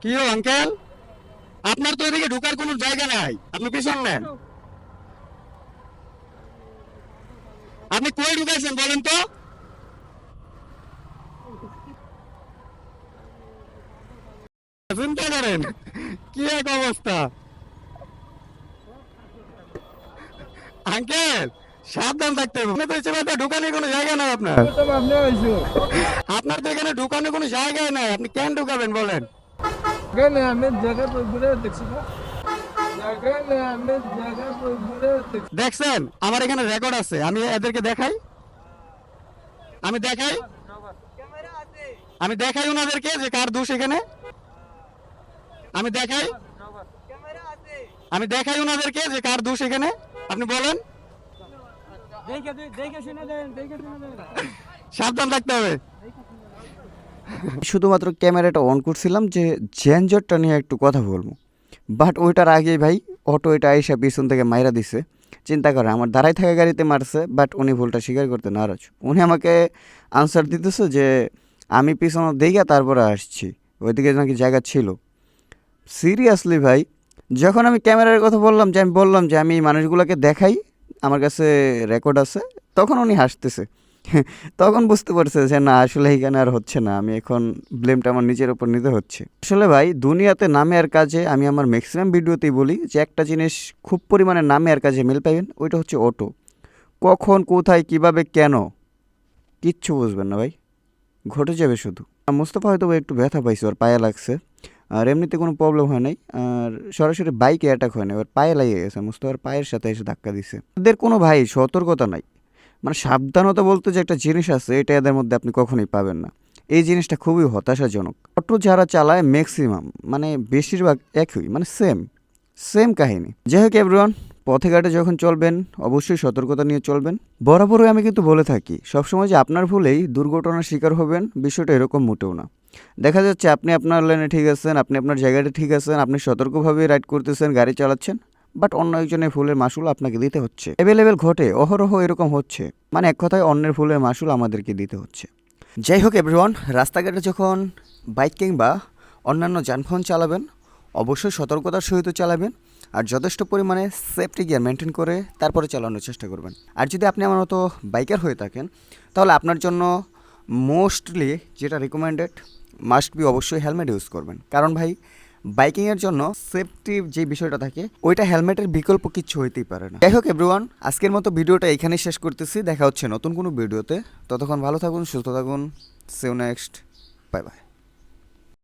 কি আঙ্কেল, আপনার তো এদিকে ঢোকার কোনো জায়গা নাই, আপনি পিছন নেন। আপনি কই ঢুকাইছেন বলেন তো? চিন্তা করেন কি এক অবস্থা। আঙ্কেল সাবধান থাকতে হবে, আপনি তো ইচ্ছে মতো ঢুকানোর কোনো জায়গা নাই আপনার। আপনার তো এখানে ঢুকানোর কোনো জায়গায় নাই, আপনি কেন ঢুকাবেন বলেন? দেখছেন আমার এখানে রেকর্ড আছে, আমি এদেরকে দেখাই, আমি দেখাই, আমি দেখাই ওনাদেরকে যে কার দোষ এখানে। আমি দেখাই, আমি দেখাই ওনাদেরকে যে কার দোষ এখানে। আপনি বলেন, সাবধান থাকতে হবে। শুধুমাত্র ক্যামেরাটা অন করছিলাম যে ঝ্যানঝটটা নিয়ে একটু কথা বলবো, বাট ওইটার আগেই ভাই অটো এটা আইসা পিছন থেকে মাইরা দিছে। চিন্তা করে আমার দাঁড়াই থাকা গাড়িতে মারছে, বাট উনি ভুলটা স্বীকার করতে নারাজ। উনি আমাকে আনসার দিতেছে যে আমি পিছনে দেখে তারপরে আসছি, ওইদিকে নাকি জায়গা ছিল। সিরিয়াসলি ভাই, যখন আমি ক্যামেরার কথা বললাম যে আমি বললাম যে আমি এই মানুষগুলোকে দেখাই, আমার কাছে রেকর্ড আছে, তখন উনি হাসতেছে। তখন বুঝতে পারছে যে না আসলে এখানে আর হচ্ছে না, আমি এখন ব্লেমটা আমার নিজের ওপর নিতে হচ্ছে। আসলে ভাই দুনিয়াতে নামে আর কাজে আমি আমার ম্যাক্সিমাম ভিডিওতেই বলি যে একটা জিনিস খুব পরিমাণে নামে আর কাজে মিল পাবেন, ওইটা হচ্ছে অটো। কখন কোথায় কিভাবে কেন কিচ্ছু বুঝবেন না ভাই, ঘটে যাবে শুধু। মোস্তফা হয়তো একটু ব্যথা পাইছে, ওর পায়ে লাগছে, আর এমনিতে কোনো প্রবলেম হয় নাই, আর সরাসরি বাইকে অ্যাটাক হয় না, ওর পায়ে লাগিয়ে গেছে, মুস্তফার পায়ের সাথে এসে ধাক্কা দিছে। এদের কোনো ভাই সতর্কতা নাই, মানে সাবধানতা বলতে যে একটা জিনিস আছে এটা এদের মধ্যে আপনি কখনোই পাবেন না। এই জিনিসটা খুবই হতাশাজনক। অটো যারা চালায় ম্যাক্সিমাম মানে বেশিরভাগ একই, মানে সেম সেম কাহিনী। যাই হোক এভরিওয়ান, পথে ঘাটে যখন চলবেন অবশ্যই সতর্কতা নিয়ে চলবেন। বরাবরই আমি কিন্তু বলে থাকি সবসময় যে আপনার ভুলেই দুর্ঘটনার শিকার হবেন, বিষয়টা এরকম মোটেও না। দেখা যাচ্ছে আপনি আপনার লাইনে ঠিক আছেন, আপনি আপনার জায়গাটা ঠিক আছেন, আপনি সতর্কভাবে রাইড করতেছেন, গাড়ি চালাচ্ছেন, বাট অন্য একজনের ভুলের মাসুল আপনাকে দিতে হচ্ছে। অ্যাভেলেবেল ঘটে, অহরহ এরকম হচ্ছে, মানে এক কথায় অন্যের ভুলের মাসুল আমাদেরকে দিতে হচ্ছে। যাই হোক এভরিওয়ান, রাস্তাঘাটে যখন বাইক কিংবা অন্যান্য যানবাহন চালাবেন অবশ্যই সতর্কতার সহিত চালাবেন, আর যথেষ্ট পরিমাণে সেফটি গিয়ার মেনটেন করে তারপরে চালানোর চেষ্টা করবেন। আর যদি আপনি আমার মতো বাইকার হয়ে থাকেন তাহলে আপনার জন্য মোস্টলি যেটা রিকমেন্ডেড মাস্ট বি অবশ্যই হেলমেট ইউজ করবেন, কারণ ভাই বাইকিংয়ের জন্য সেফটি যে বিষয়টা থাকে ওইটা হেলমেটের বিকল্প কিচ্ছু হইতেই পারে না। যাই হোক এভরিওয়ান, আজকের মতো ভিডিওটা এখানেই শেষ করতেছি, দেখা হচ্ছে নতুন কোনো ভিডিওতে। ততক্ষণ ভালো থাকুন, সুস্থ থাকুন, see you next, bye by.